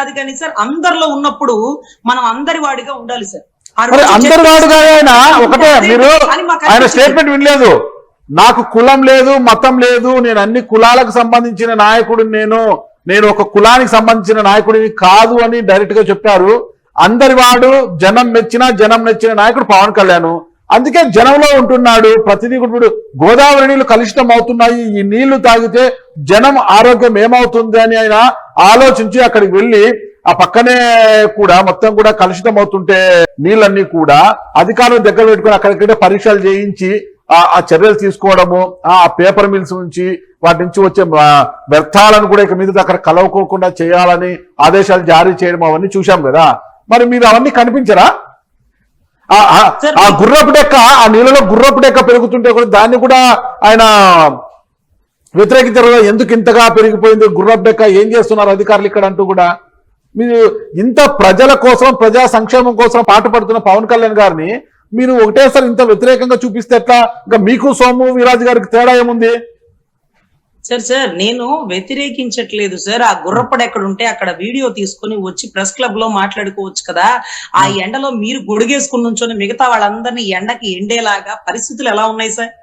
కాదు కానీ సార్ అందరిలో ఉన్నప్పుడు మనం అందరి వాడిగా ఉండాలి సార్. అందరి వాడుగా అయినా ఒకటే, మీరు ఆయన స్టేట్మెంట్ వినలేదు. నాకు కులం లేదు, మతం లేదు, నేను అన్ని కులాలకు సంబంధించిన నాయకుడు, నేను ఒక కులానికి సంబంధించిన నాయకుడిని కాదు అని డైరెక్ట్ గా చెప్పారు. అందరి వాడు, జనం నచ్చిన నాయకుడు పవన్ కళ్యాణ్. అందుకే జనంలో ఉంటున్నాడు. ప్రతిదీ ఇప్పుడు గోదావరి నీళ్లు కలుషితం అవుతున్నాయి, ఈ నీళ్లు తాగితే జనం ఆరోగ్యం ఏమవుతుంది అని ఆయన ఆలోచించి అక్కడికి వెళ్ళి ఆ పక్కనే కూడా మొత్తం కూడా కలుషితం అవుతుంటే నీళ్ళన్నీ కూడా అధికారులు దగ్గర పెట్టుకుని అక్కడికంటే పరీక్షలు చేయించి ఆ చర్యలు తీసుకోవడము, ఆ పేపర్ మిల్స్ నుంచి వాటి నుంచి వచ్చే వ్యర్థాలను కూడా ఇక మీద అక్కడ కలవకోకుండా చేయాలని ఆదేశాలు జారీ చేయడం అవన్నీ చూశాం కదా. మరి మీరు అవన్నీ కనిపించరా? ఆ గుర్రపు డెక్క, ఆ నీళ్ళలో గుర్రపు డెక్క పెరుగుతుంటే కూడా దాన్ని కూడా ఆయన వ్యతిరేకించారు. ఎందుకు ఇంతగా పెరిగిపోయింది గుర్రపు డెక్క, ఏం చేస్తున్నారు అధికారులు ఇక్కడ అంటూ కూడా. మీరు ఇంత ప్రజల కోసం, ప్రజా సంక్షేమం కోసం పాటుపడుతున్న పవన్ కళ్యాణ్ గారిని మీరు ఒకటేసారి ఇంత వ్యతిరేకంగా చూపిస్తే ఎట్లా? ఇంకా మీకు సోము వీరాజు గారికి తేడా ఏముంది? సార్ నేను వ్యతిరేకించట్లేదు సార్. ఆ గుర్రపడు ఎక్కడ ఉంటే అక్కడ వీడియో తీసుకుని వచ్చి ప్రెస్ క్లబ్ లో మాట్లాడుకోవచ్చు కదా. ఆ ఎండలో మీరు గొడుగేసుకుని నుంచొని మిగతా వాళ్ళందరినీ ఎండకి ఎండేలాగా పరిస్థితులు ఎలా ఉన్నాయి సార్?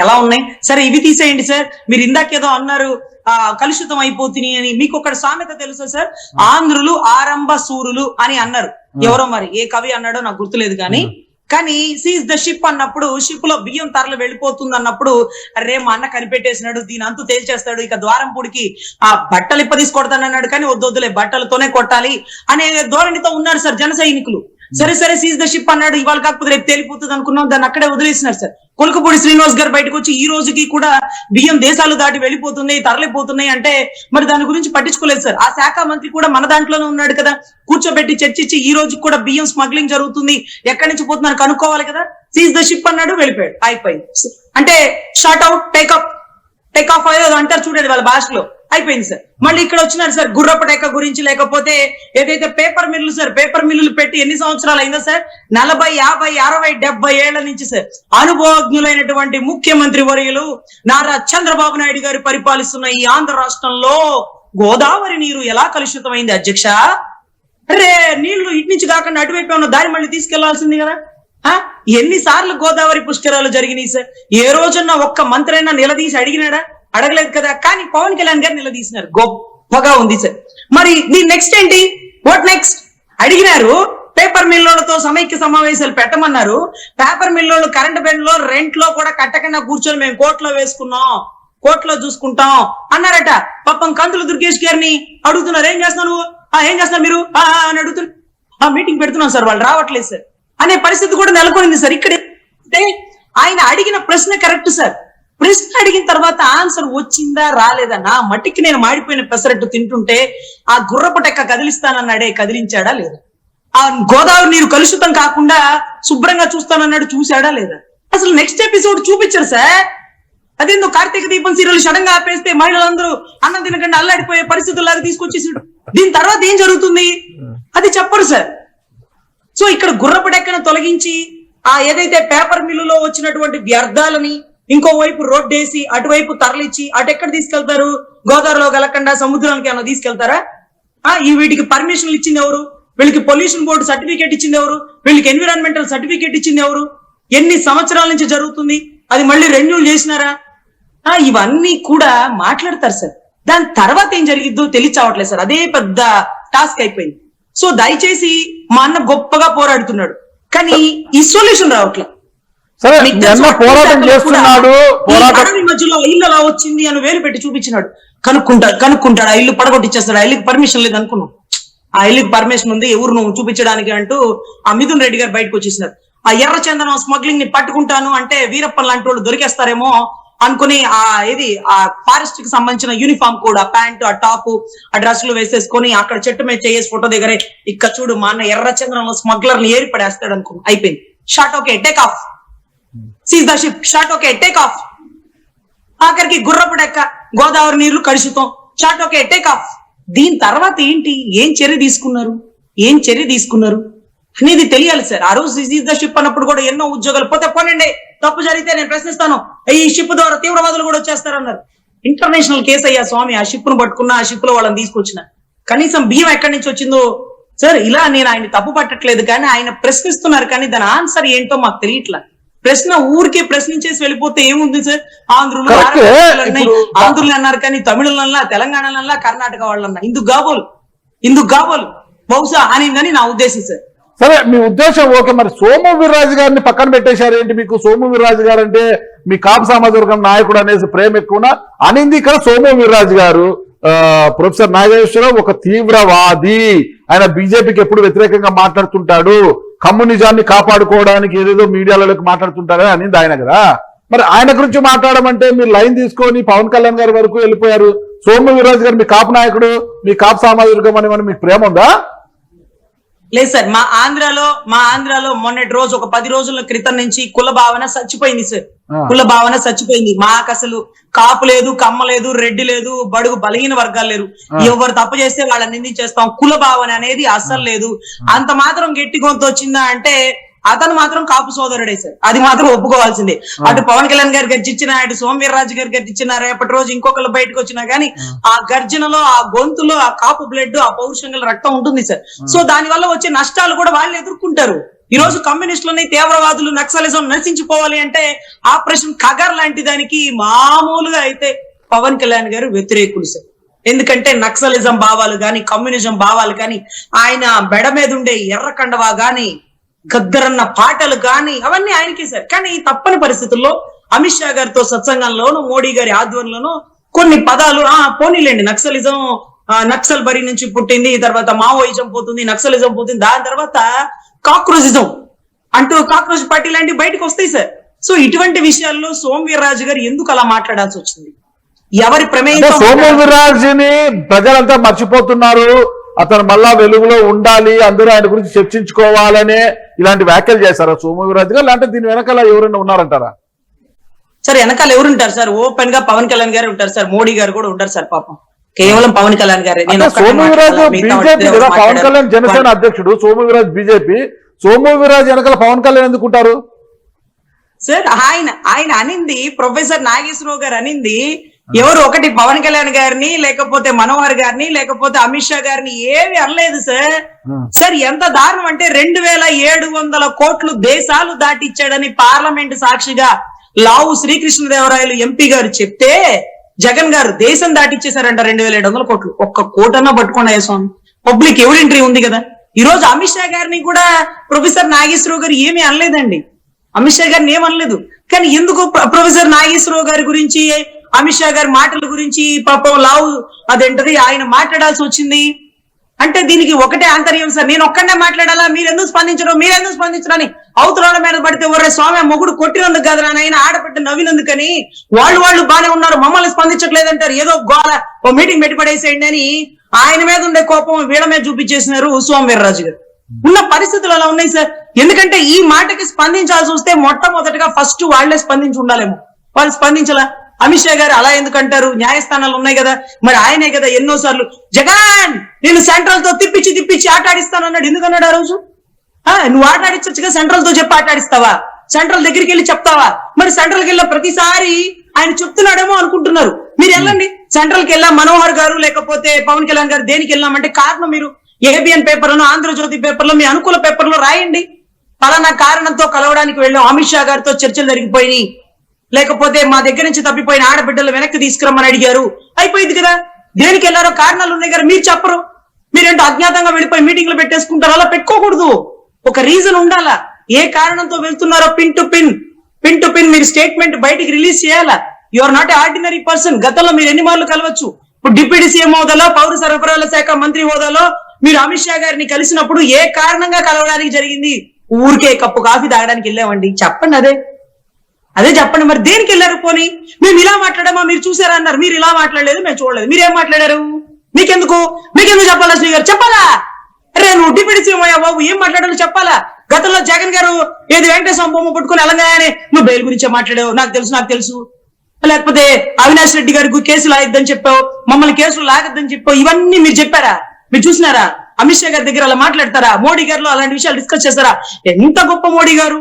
ఎలా ఉన్నాయి? సరే ఇవి తీసేయండి సార్. మీరు ఇందాకేదో అన్నారు కలుషితం అయిపోతున్నాయి అని. మీకు ఒక సామెత తెలుసా సార్? ఆంధ్రులు ఆరంభ సూరులు అని అన్నారు. ఎవరో మరి ఏ కవి అన్నాడో నాకు గుర్తులేదు కానీ సీజ్ ద షిప్ అన్నప్పుడు, షిప్ లో బియ్యం తరలు వెళ్ళిపోతుంది అన్నప్పుడు, అరే మా అన్న కనిపెట్టేసినాడు, దీని అంతు తేల్చేస్తాడు, ఇక ద్వారంపూడికి ఆ బట్టలు ఇప్పదీసుకొడతాను అన్నాడు, కానీ వద్దొద్దులే బట్టలతోనే కొట్టాలి అనే ధోరణితో ఉన్నారు సార్ జన సైనికులు. సరే సీజ్ ద షిప్ అన్నాడు, ఇవాళ కాకపోతే రేపు తేలిపోతుంది అనుకున్నాం, దాన్ని అక్కడే వదిలేసినారు సార్. కొలుకుపూడి శ్రీనివాస్ గారు బయటకు వచ్చి ఈ రోజుకి కూడా బియ్యం దేశాలు దాటి వెళ్ళిపోతున్నాయి, తరలిపోతున్నాయి అంటే మరి దాని గురించి పట్టించుకోలేదు సార్. ఆ శాఖ మంత్రి కూడా మన దాంట్లోనే ఉన్నాడు కదా, కూర్చోబెట్టి చర్చించి ఈ రోజు కూడా బియ్యం స్మగ్లింగ్ జరుగుతుంది, ఎక్కడి నుంచి పోతుందని కనుక్కోవాలి కదా. సీజ్ ద షిప్ అన్నాడు, వెళ్ళిపోయాడు, అయిపోయింది. అంటే షార్ట్ అవుట్, టేక్ ఆఫ్ అయ్యేది అంటారు చూడండి వాళ్ళ భాషలో, అయిపోయింది సార్. మళ్ళీ ఇక్కడ వచ్చినారు సార్ గుర్రపు డెక్క గురించి, లేకపోతే ఏదైతే పేపర్ మిల్లు సార్, పేపర్ మిల్లులు పెట్టి ఎన్ని సంవత్సరాలు అయిందో సార్? 40, 50, 60, 70 ఏళ్ల నుంచి సార్ అనుభవజ్ఞులైనటువంటి ముఖ్యమంత్రి వర్యులు నారా చంద్రబాబు నాయుడు గారు పరిపాలిస్తున్న ఈ ఆంధ్ర రాష్ట్రంలో గోదావరి నీరు ఎలా కలుషితమైంది అధ్యక్ష? అరే నీళ్లు ఇటు నుంచి కాకుండా అటువైపు ఉన్న దారి మళ్ళీ తీసుకెళ్లాల్సింది కదా. ఎన్నిసార్లు గోదావరి పుష్కరాలు జరిగినాయి సార్? ఏ రోజున్నా ఒక్క మంత్రి అయినా నిలదీసి అడిగినాడా? అడగలేదు కదా. కానీ పవన్ కళ్యాణ్ గారు నిలదీసినారు, గొప్పగా ఉంది సార్. మరి దీని నెక్స్ట్ ఏంటి? What next? అడిగినారు, పేపర్ మిల్లులతో సమైక్య సమావేశాలు పెట్టమన్నారు. పేపర్ మిల్లు కరెంట్ బిల్ లో రెంట్ లో కూడా కట్టకుండా కూర్చొని మేము కోర్టులో వేసుకున్నాం, కోర్టులో చూసుకుంటాం అన్నారట. పాపం కందులు దుర్గేష్ గారిని అడుగుతున్నారు, ఏం చేస్తున్నావు నువ్వు, ఏం చేస్తున్నారు మీరు అని అడుగుతున్నా. మీటింగ్ పెడుతున్నాం సార్, వాళ్ళు రావట్లేదు సార్ అనే పరిస్థితి కూడా నెలకొనింది సార్. ఇక్కడ ఆయన అడిగిన ప్రశ్న కరెక్ట్ సార్. ప్రశ్న అడిగిన తర్వాత ఆన్సర్ వచ్చిందా రాలేదా? నా మట్టికి నేను మాడిపోయిన పెసరట్టు తింటుంటే ఆ గుర్రపు డెక్క కదిలిస్తానన్నాడే, కదిలించాడా లేదా? ఆ గోదావరి నీరు కలుషితం కాకుండా శుభ్రంగా చూస్తానన్నాడు, చూశాడా లేదా? అసలు నెక్స్ట్ ఎపిసోడ్ చూపించారు సార్. అదేందో కార్తీక దీపం సీరియల్ సడన్ గా ఆపేస్తే మహిళలందరూ అన్నం తినకుండా అల్లాడిపోయే పరిస్థితుల్లాగా తీసుకొచ్చేసాడు. దీని తర్వాత ఏం జరుగుతుంది అది చెప్పరు సార్. సో ఇక్కడ గుర్రపు డెక్కను తొలగించి ఆ ఏదైతే పేపర్ మిల్లులో వచ్చినటువంటి వ్యర్థాలని ఇంకోవైపు రోడ్డేసి అటువైపు తరలిచ్చి అటు ఎక్కడ తీసుకెళ్తారు? గోదావరిలో కలకుండా సముద్రానికి ఏమైనా తీసుకెళ్తారా? ఈ వీటికి పర్మిషన్లు ఇచ్చింది ఎవరు? వీళ్ళకి పొల్యూషన్ బోర్డు సర్టిఫికేట్ ఇచ్చింది ఎవరు? వీళ్ళకి ఎన్విరాన్మెంటల్ సర్టిఫికేట్ ఇచ్చింది ఎవరు? ఎన్ని సంవత్సరాల నుంచి జరుగుతుంది? అది మళ్ళీ రెన్యూల్ చేసినారా? ఇవన్నీ కూడా మాట్లాడతారు సార్. దాని తర్వాత ఏం జరిగిద్దో తెలియచావట్లేదు సార్. అదే పెద్ద టాస్క్ అయిపోయింది. సో దయచేసి మా అన్న గొప్పగా పోరాడుతున్నాడు, కానీ ఈ సొల్యూషన్ రావట్లేదు. పోరాటం చేస్తున్నాడు, మధ్యలో ఇల్లు అలా వచ్చింది అని వేలు పెట్టి చూపించినాడు. కనుక్కుంటాడు, ఆ ఇల్లు పడగొట్టిచ్చేస్తాడు. ఆ ఇల్లుకి పర్మిషన్ లేదు అనుకున్నాం, ఆ ఇల్లుకి పర్మిషన్ ఉంది, ఎవరు నువ్వు చూపించడానికి అంటూ ఆ మిథున్ రెడ్డి గారు బయటకు వచ్చేసినారు. ఆ ఎర్రచందనం స్మగ్లింగ్ ని పట్టుకుంటాను అంటే వీరప్పన్ లాంటి వాళ్ళు దొరికేస్తారేమో అనుకుని ఆ ఫారెస్ట్ కి సంబంధించిన యూనిఫామ్ కూడా, ప్యాంటు, ఆ టాప్, ఆ డ్రెస్సులు వేసేసుకొని అక్కడ చెట్టు మీద చేసి ఫోటో దగ్గరే ఇక్కడ చూడు మా అన్న ఎర్రచందనంలో స్మగ్లర్ ని ఏరి పడేస్తాడు అనుకున్నాం. అయిపోయింది. Shot okay, take off. Seize the ship, shot okay, take off. ఆఖరికి గుర్రపు డెక్క, గోదావరి నీళ్లు కలుషితం, షాట్ ఓకే, టేక్ ఆఫ్. దీని తర్వాత ఏంటి? ఏం చర్య తీసుకున్నారు అనేది తెలియాలి సార్. ఆ రోజు సీజ్ ద షిప్ అన్నప్పుడు కూడా ఎన్నో ఉద్యోగాలు పోతే పోనండి, తప్పు జరిగితే నేను ప్రశ్నిస్తాను, ఈ షిప్ ద్వారా తీవ్రవాదులు కూడా వచ్చేస్తారన్నారు. ఇంటర్నేషనల్ కేసు అయ్యా స్వామి. ఆ షిప్ ను పట్టుకున్న, ఆ షిప్ లో వాళ్ళని తీసుకొచ్చిన కనీసం బియ్యం ఎక్కడి నుంచి వచ్చిందో సార్ ఇలా నేను ఆయన తప్పు పట్టట్లేదు, కానీ ఆయన ప్రశ్నిస్తున్నారు కానీ దాని ఆన్సర్ ఏంటో మాకు తెలియట్లా. ప్రశ్న ఊరికే ప్రశ్నించేసి వెళ్ళిపోతే ఏముంది సార్? ఆంధ్రులు ఆంధ్రులు అన్నారు కానీ తమిళులన్నా, తెలంగాణలన్నా, కర్ణాటక వాళ్ళన్నా ఇందుకు కాబోలు బహుశా అనిందని నా ఉద్దేశం సార్. సరే, మీ ఉద్దేశం ఓకే. మరి సోము వీర్రాజు గారిని పక్కన పెట్టేశారు ఏంటి? మీకు సోము వీర్రాజు గారు అంటే మీ కాపు సామాజిక వర్గం నాయకుడు అనేసి ప్రేమ ఎక్కువనా? అనింది ఇక్కడ సోము వీర్రాజు గారు. ప్రొఫెసర్ నాగేశ్వరరావు ఒక తీవ్రవాది, ఆయన బీజేపీకి ఎప్పుడు వ్యతిరేకంగా మాట్లాడుతుంటాడు, కమ్యూనిజాన్ని కాపాడుకోవడానికి ఏదేదో మీడియాలలోకి మాట్లాడుతుంటారని అనింది ఆయన కదా. మరి ఆయన గురించి మాట్లాడమంటే మీరు లైన్ తీసుకొని పవన్ కళ్యాణ్ గారి వరకు వెళ్ళిపోయారు. సోము వీర్రాజు గారు మీ కాపు నాయకుడు, మీ కాపు సామాజిక వర్గం అని మీకు ప్రేమ ఉందా? లేదు సార్, మా ఆంధ్రాలో మొన్నటి రోజు ఒక 10 రోజుల క్రితం నుంచి కుల భావన చచ్చిపోయింది సార్. కుల భావన చచ్చిపోయింది. మాకు అసలు కాపు లేదు, కమ్మ లేదు, రెడ్డి లేదు, బడుగు బలహీన వర్గాలు లేరు. ఎవరు తప్పు చేస్తే వాళ్ళని నిందించేస్తాం. కుల భావన అనేది అస్సలు లేదు. అంత మాత్రం గట్టి గొంతు వచ్చిందా అంటే అతను మాత్రం కాపు సోదరుడే సార్, అది మాత్రం ఒప్పుకోవాల్సిందే. అటు పవన్ కళ్యాణ్ గారు గర్జించిన, అటు సోము వీర్రాజు గారు గర్జించిన, రేపటి రోజు ఇంకొకరు బయటకు వచ్చినా గానీ ఆ గర్జనలో, ఆ గొంతులో ఆ కాపు బ్లడ్, ఆ పౌరుషంగా రక్తం ఉంటుంది సార్. సో దాని వల్ల వచ్చే నష్టాలు కూడా వాళ్ళు ఎదుర్కొంటారు. ఈ రోజు కమ్యూనిస్టులని, తీవ్రవాదులు, నక్సలిజం నశించిపోవాలి అంటే ఆపరేషన్ కగర్ లాంటి దానికి మామూలుగా అయితే పవన్ కళ్యాణ్ గారు వ్యతిరేకులు సార్. ఎందుకంటే నక్సలిజం భావాలు గాని, కమ్యూనిజం భావాలు గాని, ఆయన బెడ మీద ఉండే ఎర్ర కండవా గాని, గద్దరన్న పాటలు కానీ అవన్నీ ఆయనకే సార్. కానీ తప్పని పరిస్థితుల్లో అమిత్ షా గారితో సత్సంగంలోను, మోడీ గారి ఆధ్వర్యంలోనూ కొన్ని పదాలు పోనీలేండి, నక్సలిజం నక్సల్ బరి నుంచి పుట్టింది, తర్వాత మావోయిజం పోతుంది, నక్సలిజం పోతుంది, దాని తర్వాత కాక్రోజిజం అంటూ కాక్రోచ్ పార్టీ లాంటివి బయటకు వస్తాయి సార్. సో ఇటువంటి విషయాల్లో సోము వీర్రాజు గారు ఎందుకు అలా మాట్లాడాల్సి వచ్చింది? ఎవరి ప్రమేయం? సోము వీర్రాజుని ప్రజలంతా మర్చిపోతున్నారు, అతను మళ్ళా వెలుగులో ఉండాలి, అందరూ ఆయన గురించి చర్చించుకోవాలనే ఇలాంటి వ్యాఖ్యలు చేశారా సోము వీర్రాజు గారు? లేదంటే దీని వెనకాల ఎవరైనా ఉన్నారంటారా? సార్ వెనకాల ఎవరుంటారు సార్? ఓపెన్ గా పవన్ కళ్యాణ్ గారు ఉంటారు సార్, మోడీ గారు కూడా ఉంటారు సార్. పాపం కేవలం పవన్ కళ్యాణ్ గారే. సోము వీర్రాజు బీజేపీ కదా, పవన్ కళ్యాణ్ జనసేన అధ్యక్షుడు, సోము వీర్రాజు బీజేపీ. సోము వీర్రాజు వెనకాల పవన్ కళ్యాణ్ ఎందుకుంటారు సార్? ఆయన అనింది, ప్రొఫెసర్ నాగేశ్వరరావు గారు అనింది ఎవరు ఒకటి పవన్ కళ్యాణ్ గారిని, లేకపోతే మనోహర్ గారిని, లేకపోతే అమిత్ షా గారిని ఏమి అనలేదు సార్. సార్ ఎంత దారుణం అంటే 2700 కోట్లు దేశాలు దాటిచ్చాడని పార్లమెంట్ సాక్షిగా లావు శ్రీకృష్ణదేవరాయలు ఎంపీ గారు చెప్తే జగన్ గారు దేశం దాటిచ్చేశారంట 2700 కోట్లు. ఒక్క కోటన్నా పట్టుకోండి స్వామి, పబ్లిక్ ఎవిడెంట్రీ ఉంది కదా. ఈ రోజు అమిత్ షా గారిని కూడా ప్రొఫెసర్ నాగేశ్వరరావు గారు ఏమీ అనలేదండి, అమిత్ షా గారిని ఏమనలేదు. కానీ ఎందుకు ప్రొఫెసర్ నాగేశ్వరరావు గారి గురించి, అమిత్ షా గారి మాటల గురించి పాపం లావు అదేంటది ఆయన మాట్లాడాల్సి వచ్చింది అంటే దీనికి ఒకటే ఆంతర్యం సార్. నేను ఒక్కడే మాట్లాడాలా, మీరెందుకు స్పందించరు అని అవతరాల మీద పడితే ఒరే స్వామి మొగుడు కొట్టినందుకు కదా ఆయన ఆడపెట్టి నవ్వినందుకని వాళ్ళు బానే ఉన్నారు, మమ్మల్ని స్పందించట్లేదంటారు, ఏదో గోల ఓ మీటింగ్ పెట్టి పడేసేయండి అని ఆయన మీద ఉండే కోపం వీళ్ళ మీద చూపించేసినారు సోము వీర్రాజు గారు. ఉన్న పరిస్థితులు అలా ఉన్నాయి సార్. ఎందుకంటే ఈ మాటకి స్పందించాల్సి వస్తే మొట్టమొదటిగా ఫస్ట్ వాళ్లే స్పందించి ఉండాలేమో, వాళ్ళు స్పందించలా. అమిత్ షా గారు అలా ఎందుకంటారు? న్యాయస్థానాలు ఉన్నాయి కదా, మరి ఆయనే కదా ఎన్నోసార్లు జగన్ నేను సెంట్రల్ తో తిప్పించి ఆట ఆడిస్తాను అన్నాడు. ఎందుకన్నాడు ఆ రోజు? నువ్వు ఆట ఆడించచ్చుగా, సెంట్రల్ తో చెప్పి ఆట ఆడిస్తావా? సెంట్రల్ దగ్గరికి వెళ్ళి చెప్తావా? మరి సెంట్రల్కి వెళ్ళిన ప్రతిసారి ఆయన చెప్తున్నాడేమో అనుకుంటున్నారు. మీరు వెళ్ళండి సెంట్రల్కి వెళ్ళా, మనోహర్ గారు లేకపోతే పవన్ కళ్యాణ్ గారు దేనికి వెళ్ళామంటే కారణం మీరు ఏబిఎన్ పేపర్లో, ఆంధ్రజ్యోతి పేపర్లో, మీ అనుకూల పేపర్లో రాయండి. పలానా కారణంతో కలవడానికి వెళ్ళాం, అమిత్ షా గారితో చర్చలు జరిగిపోయినాయి, లేకపోతే మా దగ్గర నుంచి తప్పిపోయిన ఆడబిడ్డలు వెనక్కి తీసుకురమ్మని అడిగారు, అయిపోయింది కదా. దేనికి వెళ్ళారో కారణాలు ఉన్నాయి కదా, మీరు చెప్పరు. మీరేంటో అజ్ఞాతంగా వెళ్ళిపోయి మీటింగ్లు పెట్టేసుకుంటారు, అలా పెట్టుకోకూడదు. ఒక రీజన్ ఉండాలా, ఏ కారణంతో వెళ్తున్నారో పిన్ టు పిన్ మీరు స్టేట్మెంట్ బయటికి రిలీజ్ చేయాలా. You are not a ordinary person. గతంలో మీరు ఎన్ని మార్లు కలవచ్చు. ఇప్పుడు డిప్యూటీ సీఎం హోదాలో, పౌర సరఫరాల శాఖ మంత్రి హోదాలో మీరు అమిత్ షా గారిని కలిసినప్పుడు ఏ కారణంగా కలవడానికి జరిగింది? ఊరికే కప్పు కాఫీ తాగడానికి వెళ్ళామండి, చెప్పండి. అదే చెప్పండి. మరి దేనికి వెళ్ళారు? పోనీ మేము ఇలా మాట్లాడామా, మీరు చూసారా అన్నారు, మీరు ఇలా మాట్లాడలేదు, మేము చూడలేదు, మీరేం మాట్లాడారు? మీకెందుకు చెప్పాలా? శ్రీ గారు చెప్పాలా? అరే నువ్వు డిప్యూటీ సీఎం అయ్యా బాబు, ఏం మాట్లాడాలో చెప్పాలా? గతంలో జగన్ గారు ఏది వెంకటేశ్వర బొమ్మ పట్టుకుని వెళ్ళగానే నువ్వు బెయిల్ గురించే మాట్లాడావు, నాకు తెలుసు, లేకపోతే అవినాష్ రెడ్డి గారికి కేసులు లాగద్దని చెప్పావు, మమ్మల్ని కేసులు లాగద్దని చెప్పావు, ఇవన్నీ మీరు చెప్పారా? మీరు చూసినారా? అమిత్ షా గారి దగ్గర అలా మాట్లాడతారా? మోడీ గారిలో అలాంటి విషయాలు డిస్కస్ చేస్తారా? ఎంత గొప్ప మోడీ గారు,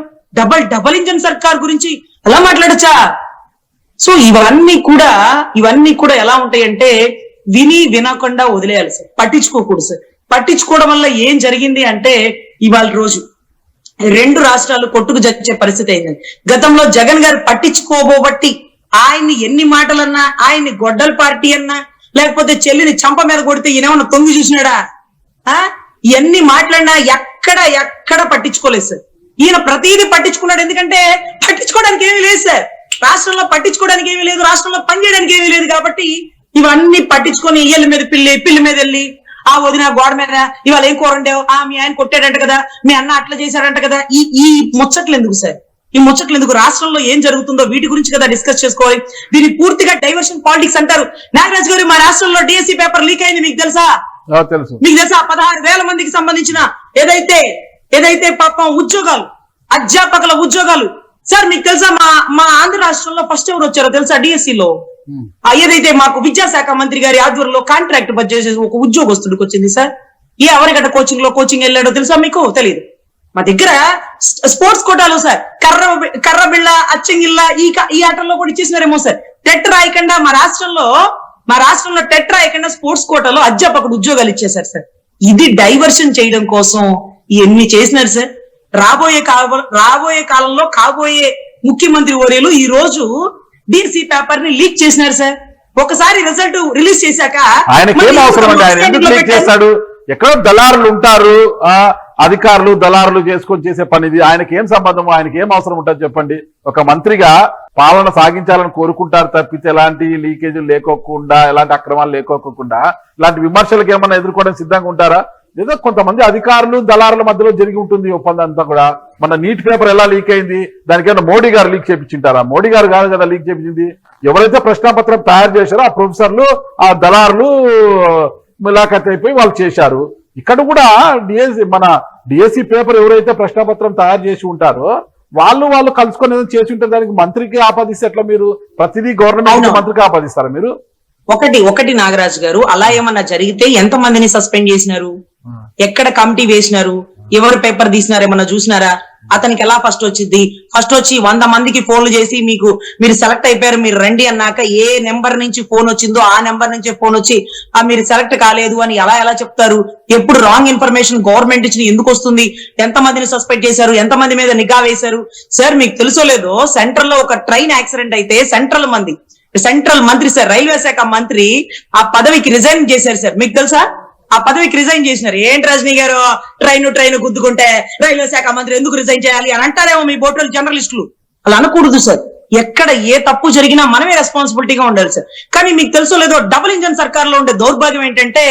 డబల్ ఇంజన్ సర్కార్ గురించి అలా మాట్లాడచ్చా? సో ఇవన్నీ కూడా ఎలా ఉంటాయంటే విని వినకుండా వదిలేయాలి సార్, పట్టించుకోకూడదు సార్. పట్టించుకోవడం వల్ల ఏం జరిగింది అంటే ఇవాళ రోజు 2 రాష్ట్రాలు కొట్టుకు చచ్చే పరిస్థితి అయింది. గతంలో జగన్ గారు పట్టించుకోబోబట్టి ఆయన్ని ఎన్ని మాటలన్నా, ఆయన్ని గొడ్డల పార్టీ అన్నా, లేకపోతే చెల్లిని చంప మీద కొడితే ఈయనేమన్నా తొంగి చూసినాడా? ఎన్ని మాట్లాడినా ఎక్కడ పట్టించుకోలేదు సార్. ఈయన ప్రతిదీ పట్టించుకున్నాడు. ఎందుకంటే పట్టించుకోవడానికి ఏమీ లేదు సార్, రాష్ట్రంలో పట్టించుకోవడానికి ఏమీ లేదు, రాష్ట్రంలో పనిచేయడానికి ఏమీ లేదు. కాబట్టి ఇవన్నీ పట్టించుకొని ఇయ్యల మీద పిల్లి మీద వెళ్ళి ఆ వదిన గోడ మీద ఇవాళ ఏం కూర ఉండేవు, మీ ఆయన కొట్టాడంట కదా, మీ అన్న అట్లా చేశాడంట కదా, ఈ ముచ్చట్లు ఎందుకు సార్? ఈ ముచ్చట్లు ఎందుకు? రాష్ట్రంలో ఏం జరుగుతుందో వీటి గురించి కదా డిస్కస్ చేసుకోవాలి. దీన్ని పూర్తిగా డైవర్షన్ పాలిటిక్స్ అంటారు. నాగరాజు గారు, మా రాష్ట్రంలో డిఎస్సీ పేపర్ లీక్ అయింది, మీకు తెలుసా? తెలుసు. మీకు తెలుసా? 16,000 మందికి సంబంధించిన ఏదైతే పాపం ఉద్యోగాలు, అధ్యాపకుల ఉద్యోగాలు సార్, మీకు తెలుసా? మా ఆంధ్ర రాష్ట్రంలో ఫస్ట్ ఎవరు వచ్చారో తెలుసా? డిఎస్సీలో ఏదైతే మాకు విద్యాశాఖ మంత్రి గారి ఆధ్వర్యంలో కాంట్రాక్ట్ బడ్జెట్ చేసి ఒక ఉద్యోగస్తుడికి వచ్చింది సార్. ఎవరిగట్ట కోచింగ్ వెళ్ళాడో తెలుసా మీకు? తెలియదు. మా దగ్గర స్పోర్ట్స్ కోటాలో సార్ కర్ర బిళ్ళ, అచ్చంగిల్ల ఈ ఆటల్లో కూడా ఇచ్చేసినారేమో సార్. టెట్ రాయకుండా మా రాష్ట్రంలో టెట్ రాయకుండా స్పోర్ట్స్ కోటాలో అధ్యాపకుడు ఉద్యోగాలు ఇచ్చేశారు సార్. ఇది డైవర్షన్ చేయడం కోసం ఇవన్నీ చేసినారు సార్. రాబోయే కాలంలో కాబోయే ముఖ్యమంత్రి వర్యులు ఈ రోజు డిఎస్సీ పేపర్ ని లీక్ చేసినారు సార్. ఒకసారి రిజల్ట్ రిలీజ్ చేశాక ఆయనకి ఏం అవసరం అండి? ఆయన ఎందుకు లీక్ చేస్తాడు? ఎక్కడో దళారులు ఉంటారు, అధికారులు దళారులు చేసుకొని చేసే పని ఇది. ఆయనకి ఏం సంబంధం? ఆయనకి ఏం అవసరం ఉంటుంది చెప్పండి? ఒక మంత్రిగా పాలన సాగించాలని కోరుకుంటారు తప్పితే ఎలాంటి లీకేజీలు లేకోకుండా, ఎలాంటి అక్రమాలు లేకోకుండా, ఇలాంటి విమర్శలకు ఏమన్నా ఎదుర్కోవడానికి సిద్ధంగా ఉంటారా? ఏదో కొంతమంది అధికారులు దళారుల మధ్యలో జరిగి ఉంటుంది ఒప్పందం అంతా కూడా. మన నీట్ పేపర్ ఎలా లీక్ అయింది? దానికైనా మోడీ గారు లీక్ చేయించింటారా? మోడీ గారు కాదు కదా లీక్ చేయించింది. ఎవరైతే ప్రశ్నాపత్రం తయారు చేశారో ఆ ప్రొఫెసర్లు, ఆ దళారులు ములాఖాత్ అయిపోయి వాళ్ళు చేశారు. ఇక్కడ కూడా మన డిఎస్సీ పేపర్ ఎవరైతే ప్రశ్నాపత్రం తయారు చేసి ఉంటారో వాళ్ళు కలుసుకొని ఏదైనా చేసి ఉంటే దానికి మంత్రికి ఆపాదిస్తే ఎట్లా? మీరు ప్రతిదీ గవర్నమెంట్ మంత్రికి ఆపాదిస్తారా మీరు? ఒకటి నాగరాజు గారు, అలా ఏమన్నా జరిగితే ఎంత మందిని సస్పెండ్ చేసినారు? ఎక్కడ కమిటీ వేసినారు? ఎవరు పేపర్ తీసినారు? ఏమన్నా చూసినారా? అతనికి ఎలా ఫస్ట్ వచ్చింది? ఫస్ట్ వచ్చి 100 మందికి ఫోన్లు చేసి మీరు సెలెక్ట్ అయిపోయారు, మీరు రండి అన్నాక ఏ నెంబర్ నుంచి ఫోన్ వచ్చిందో ఆ నెంబర్ నుంచే ఫోన్ వచ్చి మీరు సెలెక్ట్ కాలేదు అని ఎలా చెప్తారు? ఎప్పుడు రాంగ్ ఇన్ఫర్మేషన్ గవర్నమెంట్ ఇచ్చిన ఎందుకు వస్తుంది? ఎంత మందిని సస్పెండ్ చేశారు? ఎంత మంది మీద నిఘా వేశారు? సార్ మీకు తెలుసో లేదో, సెంట్రల్ లో ఒక ట్రైన్ యాక్సిడెంట్ అయితే సెంట్రల్ మంత్రి సార్, రైల్వే శాఖ మంత్రి ఆ పదవికి రిజైన్ చేశారు సార్. మీకు తెలుసా? ఆ పదవికి రిజైన్ చేసినారు. ఏంటి రజనీ గారు, ట్రైన్ గుద్దుకుంటే రైల్వే శాఖ మంత్రి ఎందుకు రిజైన్ చేయాలి అని అంటారేమో మీ బోటోలు జర్నలిస్టులు. అలా అనకూడదు సార్. ఎక్కడ ఏ తప్పు జరిగినా మనమే రెస్పాన్సిబిలిటీగా ఉండాలి సార్. కానీ మీకు తెలుసో లేదో, డబుల్ ఇంజన్ సర్కార్ లో ఉండే దౌర్భాగ్యం ఏంటంటే,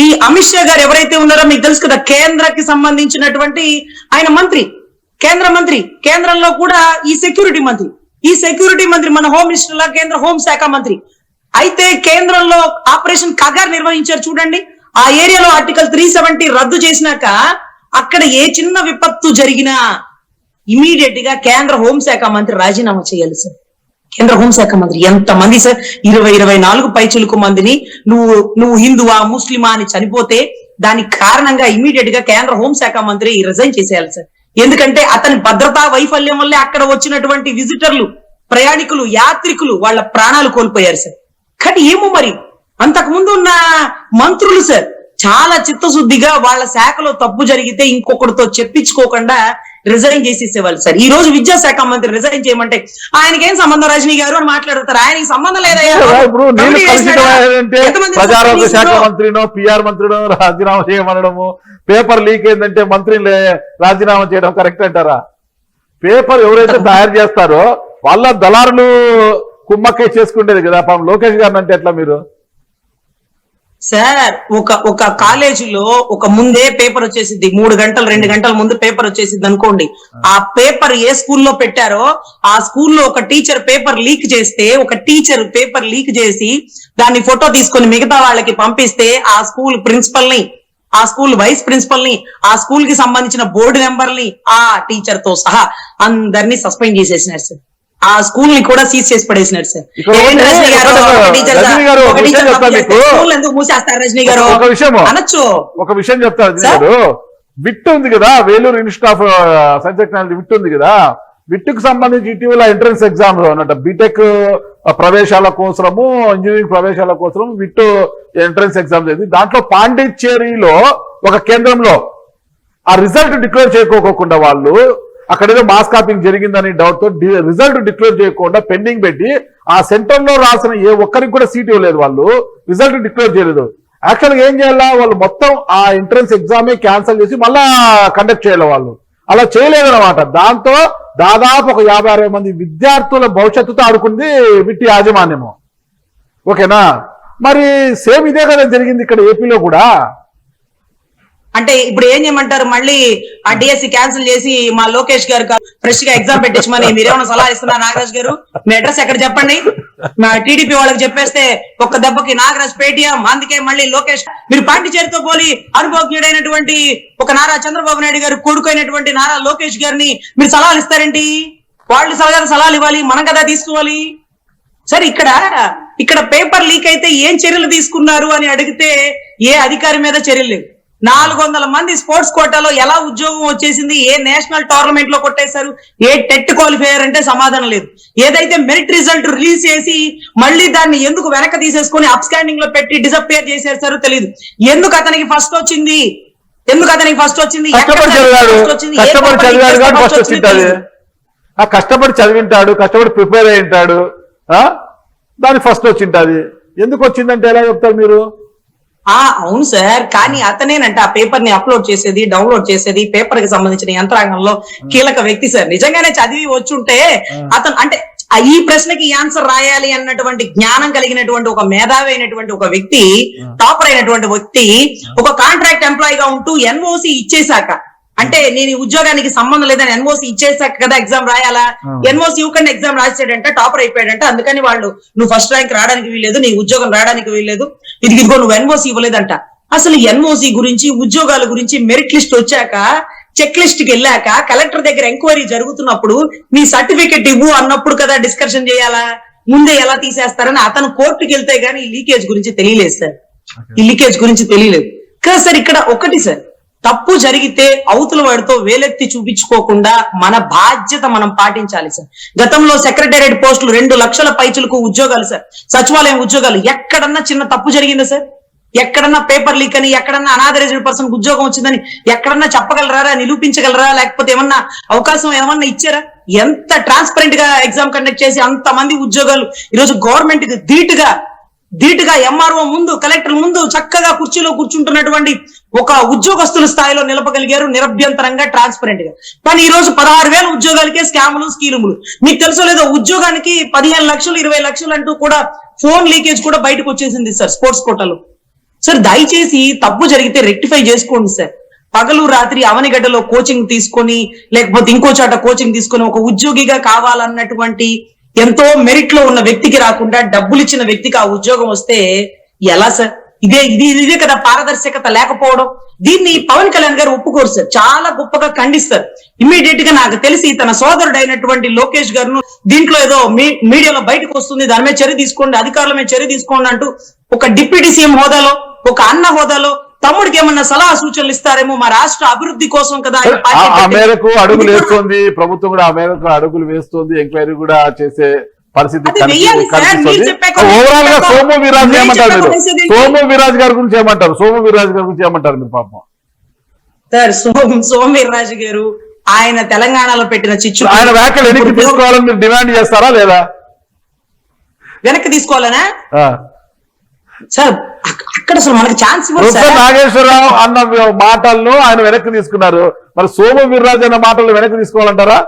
ఈ అమిత్ షా గారు ఎవరైతే ఉన్నారో మీకు తెలుసు కదా, కేంద్రకి సంబంధించినటువంటి ఆయన మంత్రి, కేంద్రంలో కూడా ఈ సెక్యూరిటీ మంత్రి మన హోమ్ మినిస్టర్ లా కేంద్ర హోంశాఖ మంత్రి అయితే కేంద్రంలో ఆపరేషన్ కగార్ నిర్వహించారు చూడండి. ఆ ఏరియాలో ఆర్టికల్ 370 రద్దు చేసినాక అక్కడ ఏ చిన్న విపత్తు జరిగినా ఇమీడియట్ గా కేంద్ర హోంశాఖ మంత్రి రాజీనామా చేయాలి సార్. కేంద్ర హోంశాఖ మంత్రి ఎంతమంది సార్? 24 పైచులకు మందిని నువ్వు హిందువా ముస్లిమా అని చనిపోతే దానికి కారణంగా ఇమీడియట్ గా కేంద్ర హోంశాఖ మంత్రి రిజైన్ చేసేయాలి సార్. ఎందుకంటే అతని భద్రతా వైఫల్యం వల్లే అక్కడ వచ్చినటువంటి విజిటర్లు, ప్రయాణికులు, యాత్రికులు వాళ్ళ ప్రాణాలు కోల్పోయారు సార్. కానీ ఏమో మరి అంతకుముందు ఉన్న మంత్రులు సార్ చాలా చిత్తశుద్ధిగా వాళ్ళ శాఖలో తప్పు జరిగితే ఇంకొకరితో చెప్పించుకోకుండా రిజైన్ చేసేసేవాళ్ళు సార్. ఈ రోజు విద్యాశాఖ మంత్రి రిజైన్ చేయమంటే ఆయనకేం సంబంధం రజనీ గారు అని మాట్లాడతారు. ఆయనకి సంబంధం లేదయ్యా. ప్రజారోగ్య శాఖ మంత్రినో పిఆర్ మంత్రినో రాజీనామా చేయమనడము, పేపర్ లీక్ అయిందంటే మంత్రిని రాజీనామా చేయడం కరెక్ట్ అంటారా? పేపర్ ఎవరైతే తయారు చేస్తారో వాళ్ళ దళారులు కుమ్మక్కే చేసుకుంటేది కదా. పాపం లోకేష్ గారిని అంటే ఎట్లా మీరు? సార్ ఒక కాలేజీలో ఒక ముందే పేపర్ వచ్చేసింది, 3 గంటలు 2 గంటల ముందు పేపర్ వచ్చేసింది అనుకోండి. ఆ పేపర్ ఏ స్కూల్లో పెట్టారో ఆ స్కూల్లో ఒక టీచర్ పేపర్ లీక్ చేసి దాన్ని ఫోటో తీసుకొని మిగతా వాళ్ళకి పంపిస్తే ఆ స్కూల్ ప్రిన్సిపల్ ని, ఆ స్కూల్ వైస్ ప్రిన్సిపల్ ని, ఆ స్కూల్ కి సంబంధించిన బోర్డు మెంబర్ని, ఆ టీచర్ తో సహా అందరినీ సస్పెండ్ చేసేసినారు సార్. ఆ స్కూల్ ని కూడా సీజ్ చేసి పడేసినారు సార్. ఎందుకు మూసేస్తారు రజనీ గారు? అనొచ్చు. ఒక విషయం చెప్తారు, విట్ ఉంది కదా, Vellore Institute of Science Technology VIT ఉంది కదా, విట్టుకు సంబంధించి ఇటీవల ఎంట్రన్స్ ఎగ్జామ్ అన్నట్టు బీటెక్ ప్రవేశాల కోసము ఇంజనీరింగ్ ప్రవేశాల కోసం విట్టు ఎంట్రన్స్ ఎగ్జామ్ జరిగింది. దాంట్లో పాండిచ్చేరిలో ఒక కేంద్రంలో ఆ రిజల్ట్ డిక్లేర్ చేయకోకుండా వాళ్ళు అక్కడేదో మాస్ కాపింగ్ జరిగిందని డౌట్ తో రిజల్ట్ డిక్లేర్ చేయకుండా పెండింగ్ పెట్టి ఆ సెంటర్ లో రాసిన ఏ ఒక్కరికి కూడా సీట్ ఇవ్వలేదు. వాళ్ళు రిజల్ట్ డిక్లేర్ చేయలేదు. యాక్చువల్గా ఏం చేయాలా, వాళ్ళు మొత్తం ఆ ఎంట్రన్స్ ఎగ్జామే క్యాన్సిల్ చేసి మళ్ళా కండక్ట్ చేయాలి. వాళ్ళు అలా చేయలేదన్నమాట. దాంతో దాదాపు ఒక 50-60 మంది విద్యార్థుల భవిష్యత్తుతో ఆడుకుంది విట్టి యాజమాన్యము. ఓకేనా, మరి సేమ్ ఇదే కదా జరిగింది ఇక్కడ ఏపీలో కూడా. అంటే ఇప్పుడు ఏం చేయమంటారు, మళ్ళీ ఆ డిఎస్సి క్యాన్సిల్ చేసి మా లోకేష్ గారు ఫ్రెష్ గా ఎగ్జామ్ పెట్టించమని మీరేమైనా సలహా ఇస్తున్నారు? నాగరాజ్ గారు మీ అడ్రస్ ఎక్కడ చెప్పండి, మా టీడీపీ వాళ్ళకి చెప్పేస్తే ఒక్క దెబ్బకి నాగరాజ్ పేటీఎం. అందుకే మళ్ళీ లోకేష్ మీరు పాండిచేరితో పోలి అనుభవజ్ఞుడైనటువంటి ఒక నారా చంద్రబాబు నాయుడు గారు కొడుకైనటువంటి నారా లోకేష్ గారిని మీరు సలహాలు ఇస్తారేంటి? వాళ్ళు సలహాలు ఇవ్వాలి, మనం కదా తీసుకోవాలి. సరే, ఇక్కడ పేపర్ లీక్ అయితే ఏం చర్యలు తీసుకున్నారు అని అడిగితే ఏ అధికారి మీద చర్యలు లేవు. 400 మంది స్పోర్ట్స్ కోటాలో ఎలా ఉద్యోగం వచ్చేసింది? ఏ నేషనల్ టోర్నమెంట్ లో కొట్టేశారు? ఏ టెట్ క్వాలిఫైయర్ అంటే సమాధానం లేదు. ఏదైతే మెరిట్ రిజల్ట్ రిలీజ్ చేసి మళ్ళీ దాన్ని ఎందుకు వెనక తీసేసుకొని అప్ స్కాండింగ్ లో పెట్టి డిసప్పేర్ చేసేసారో తెలియదు. ఎందుకు అతనికి ఫస్ట్ వచ్చింది? కష్టపడి చదివింటాడు, కష్టపడి ప్రిపేర్ అయి ఉంటాడు, దాని ఫస్ట్ వచ్చింటది. ఎందుకు వచ్చిందంటే ఎలా చెప్తారు మీరు? అవును సార్, కానీ అతనేనంట ఆ పేపర్ ని అప్లోడ్ చేసేది, డౌన్లోడ్ చేసేది, పేపర్ కి సంబంధించిన యంత్రాంగంలో కీలక వ్యక్తి సార్. నిజంగానే చదివి వచ్చుంటే అతను అంటే ఈ ప్రశ్నకి ఆన్సర్ రాయాలి అన్నటువంటి జ్ఞానం కలిగినటువంటి ఒక మేధావి అయినటువంటి ఒక వ్యక్తి, టాపర్ అయినటువంటి వ్యక్తి ఒక కాంట్రాక్ట్ ఎంప్లాయీ గా ఉంటూ ఎన్ఓసి ఇచ్చేశాక, అంటే నేను ఈ ఉద్యోగానికి సంబంధం లేదని ఎన్ఓసి ఇచ్చేసాక కదా ఎగ్జామ్ రాయాలా? ఎన్ఓసి ఇవ్వకుండా ఎగ్జామ్ రాసాడంటే టాపర్ అయిపోయాడంటే అందుకని వాళ్ళు నువ్వు ఫస్ట్ ర్యాంక్ రావడానికి వీల్లేదు, నీ ఉద్యోగం రావడానికి వీల్లేదు, ఇదిగో నువ్వు ఎన్ఓసి ఇవ్వలేదంట. అసలు ఎన్ఓసి గురించి, ఉద్యోగాల గురించి మెరిట్ లిస్ట్ వచ్చాక, చెక్ లిస్ట్ కి వెళ్ళాక, కలెక్టర్ దగ్గర ఎంక్వైరీ జరుగుతున్నప్పుడు నీ సర్టిఫికెట్ ఇవ్వు అన్నప్పుడు కదా డిస్కషన్ చేయాలా? ముందే ఎలా తీసేస్తారని అతను కోర్టుకి వెళ్తే గానీ ఈ లీకేజ్ గురించి తెలియలేదు సార్. ఈ లీకేజ్ గురించి తెలియలేదు కదా సార్. ఇక్కడ ఒకటి సార్, తప్పు జరిగితే అవతల వాడితో వేలెత్తి చూపించుకోకుండా మన బాధ్యత మనం పాటించాలి సార్. గతంలో సెక్రటేరియట్ పోస్టులు 2 లక్షల పైచులకు ఉద్యోగాలు సార్, సచివాలయం ఉద్యోగాలు. ఎక్కడన్నా చిన్న తప్పు జరిగిందా సార్? ఎక్కడన్నా పేపర్ లీక్ అని, ఎక్కడన్నా అనాథరైజ్డ్ పర్సన్ ఉద్యోగం వచ్చిందని ఎక్కడన్నా చెప్పగలరా, నిరూపించగలరా? లేకపోతే ఏమన్నా అవకాశం ఏమన్నా ఇచ్చారా? ఎంత ట్రాన్స్పరెంట్ గా ఎగ్జామ్ కండక్ట్ చేసి అంతమంది ఉద్యోగాలు ఈరోజు గవర్నమెంట్ కి ధీటుగా ఎంఆర్ఓ ముందు, కలెక్టర్ ముందు చక్కగా కుర్చీలో కూర్చుంటున్నటువంటి ఒక ఉద్యోగస్తుల స్థాయిలో నిలపగలిగారు, నిరభ్యంతరంగా, ట్రాన్స్పరెంట్ గా. కానీ ఈ రోజు 16,000 ఉద్యోగాలకే స్కాములు, స్కీములు. మీకు తెలుసో లేదో, ఉద్యోగానికి 15 లక్షలు 20 లక్షలు అంటూ కూడా ఫోన్ లీకేజ్ కూడా బయటకు వచ్చేసింది సార్ స్పోర్ట్స్ కోటాలో. సార్ దయచేసి తప్పు జరిగితే రెక్టిఫై చేసుకోండి సార్. పగలు రాత్రి అవనిగడ్డలో కోచింగ్ తీసుకొని, లేకపోతే ఇంకో చాట కోచింగ్ తీసుకొని ఒక ఉద్యోగిగా కావాలన్నటువంటి ఎంతో మెరిట్ లో ఉన్న వ్యక్తికి రాకుండా డబ్బులు ఇచ్చిన వ్యక్తికి ఆ ఉద్యోగం వస్తే ఎలా సార్? ఇదే కదా పారదర్శకత లేకపోవడం. దీన్ని పవన్ కళ్యాణ్ గారు ఒప్పుకోరు సార్, చాలా గొప్పగా ఖండిస్తారు. ఇమ్మీడియట్ గా నాకు తెలిసి తన సోదరుడు అయినటువంటి లోకేష్ గారు దీంట్లో ఏదో మీడియాలో బయటకు వస్తుంది, దాని మీద చర్య తీసుకోండి, అధికారుల మీద చర్య తీసుకోండి అంటూ ఒక డిప్యూటీ సీఎం హోదాలో, ఒక అన్న హోదాలో తమ్ముడికి ఏమన్నా సలహా సూచనలు ఇస్తారేమో మా రాష్ట్ర అభివృద్ధి కోసం కదా. ఆ మేరకు అడుగులు వేస్తోంది ప్రభుత్వం, కూడా ఆ మేరకు అడుగులు వేస్తోంది, ఎంక్వైరీ కూడా చేసే పరిస్థితి కనిపిస్తుంది. ఓవరాల్ గా సోము వీర్రాజు ఏమంటారు మీరు? సోము వీర్రాజు గారి గురించి ఏమంటారు? సోము వీర్రాజు గారి గురించి ఏమంటారు మీరు? పాపం సార్, సోము వీర్రాజు గారు ఆయన తెలంగాణలో పెట్టిన చిచ్చు, ఆయన వ్యాఖ్యలు వెనక్కి తీసుకోవాలని మీరు డిమాండ్ చేస్తారా లేదా? వెనక్కి తీసుకోవాలనా సార్? అక్కడ అసలు మనకి ఛాన్స్ నాగేశ్వరరావు అన్న మాటలను ఆయన వెనక్కి తీసుకున్నారు, మరి సోము వీర్రాజు అన్న మాటలు వెనక్కి తీసుకోవాలంటారా?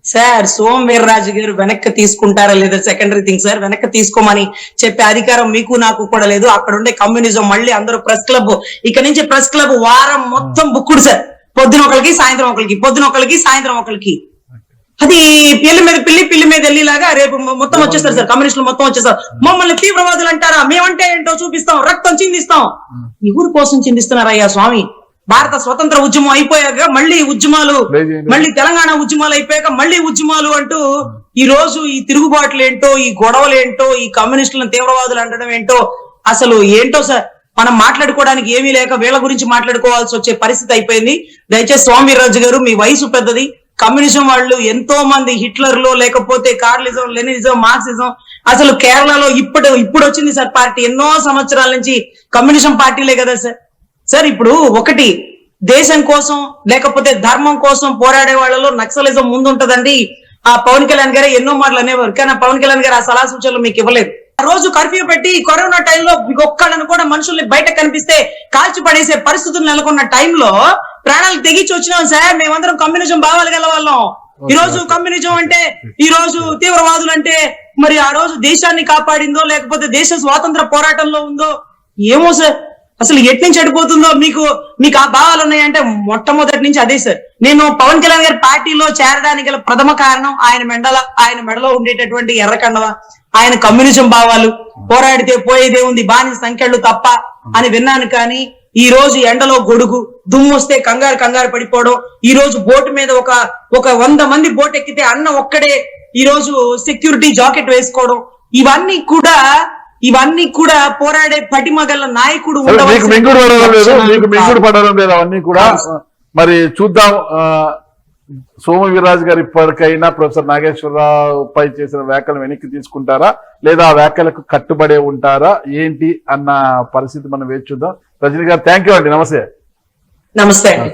సార్, సోము వీర్రాజు గారు వెనక్కి తీసుకుంటారా లేదా సెకండరీ థింగ్ సార్. వెనక్కి తీసుకోమని చెప్పే అధికారం మీకు నాకు కూడా లేదు. అక్కడ ఉండే కమ్యూనిజం మళ్ళీ అందరూ ప్రెస్ క్లబ్, ఇక్కడ నుంచి ప్రెస్ క్లబ్ వారం మొత్తం బుక్కుడు సార్. పొద్దున ఒకరికి, సాయంత్రం ఒకరికి, పొద్దున ఒకరికి, సాయంత్రం ఒకరికి. అది పిల్లి మీద వెళ్ళిలాగా రేపు మొత్తం వచ్చేస్తారు సార్, కమ్యూనిస్టులు మొత్తం వచ్చేస్తారు. మమ్మల్ని తీవ్రవాదులు అంటారా? మేమంటే ఏంటో చూపిస్తాం, రక్తం చిందిస్తాం. ఎవరి కోసం చిందిస్తున్నారయ్యా స్వామి? భారత స్వతంత్ర ఉద్యమం అయిపోయాక మళ్ళీ ఉద్యమాలు, మళ్ళీ తెలంగాణ ఉద్యమాలు అయిపోయాక మళ్ళీ ఉద్యమాలు అంటూ ఈ రోజు ఈ తిరుగుబాట్లు ఏంటో, ఈ గొడవలు ఏంటో, ఈ కమ్యూనిస్టులను తీవ్రవాదులు అంటడం ఏంటో, అసలు ఏంటో సార్. మనం మాట్లాడుకోవడానికి ఏమీ లేక వీళ్ళ గురించి మాట్లాడుకోవాల్సి వచ్చే పరిస్థితి అయిపోయింది. దయచేసి సోము వీర్రాజు గారు, మీ వయసు పెద్దది, కమ్యూనిజం వాళ్ళు ఎంతో మంది హిట్లర్లు లేకపోతే కార్లిజం, లెనినిజం, మార్క్సిజం, అసలు కేరళలో ఇప్పుడు వచ్చింది సార్ పార్టీ. ఎన్నో సంవత్సరాల నుంచి కమ్యూనిజం పార్టీలే కదా సార్. సార్ ఇప్పుడు ఒకటి దేశం కోసం లేకపోతే ధర్మం కోసం పోరాడే వాళ్ళలో నక్సలిజం ముందుంటదండి. ఆ పవన్ కళ్యాణ్ గారే ఎన్నో మాటలు అనేవారు, కానీ పవన్ కళ్యాణ్ గారు ఆ సలహా సూచనలు మీకు ఇవ్వలేదు. ఆ రోజు కర్ఫ్యూ పెట్టి కరోనా టైంలో మీకు ఒక్కళ్ళను కూడా మనుషుల్ని బయట కనిపిస్తే కాల్చి పడేసే పరిస్థితులు నెలకొన్న టైంలో ప్రాణాలు తెగించి వచ్చినాం సార్. మేమందరం కమ్యూనిజం భావాలు గల వాళ్ళం. ఈ రోజు కమ్యూనిజం అంటే, ఈ రోజు తీవ్రవాదులు అంటే మరి ఆ రోజు దేశాన్ని కాపాడిందో లేకపోతే దేశ స్వాతంత్ర పోరాటంలో ఉందో ఏమో సార్. అసలు ఎట్నుంచి చెడిపోతుందో మీకు ఆ భావాలు ఉన్నాయంటే మొట్టమొదటి నుంచి అదే సార్. నేను పవన్ కళ్యాణ్ గారి పార్టీలో చేరడానికి గల ప్రథమ కారణం ఆయన మెడలో ఉండేటటువంటి ఎర్రకండవ, ఆయన కమ్యూనిజం భావాలు. పోరాడితే పోయేదే ఉంది, బానిస సంఖ్యలు తప్ప అని విన్నాను. కానీ ఈ రోజు ఎండలో గొడుగు, దుమ్ము వస్తే కంగారు పడిపోవడం, ఈ రోజు బోటు మీద ఒక 100 మంది బోట్ ఎక్కితే అన్న ఒక్కడే ఈ రోజు సెక్యూరిటీ జాకెట్ వేసుకోవడం, ఇవన్నీ కూడా పోరాడే పటిమగల నాయకుడు మింగుడు పడడం లేదు అవన్నీ కూడా. మరి చూద్దాం, సోము వీర్రాజు గారు ఇప్పటికైనా ప్రొఫెసర్ నాగేశ్వరరావు పై చేసిన వ్యాఖ్యలు వెనక్కి తీసుకుంటారా, లేదా ఆ వ్యాఖ్యలకు కట్టుబడే ఉంటారా ఏంటి అన్న పరిస్థితి మనం వేచి చూద్దాం. రజనీ గారు, థ్యాంక్ యూ అండి. నమస్తే. నమస్తే అండి.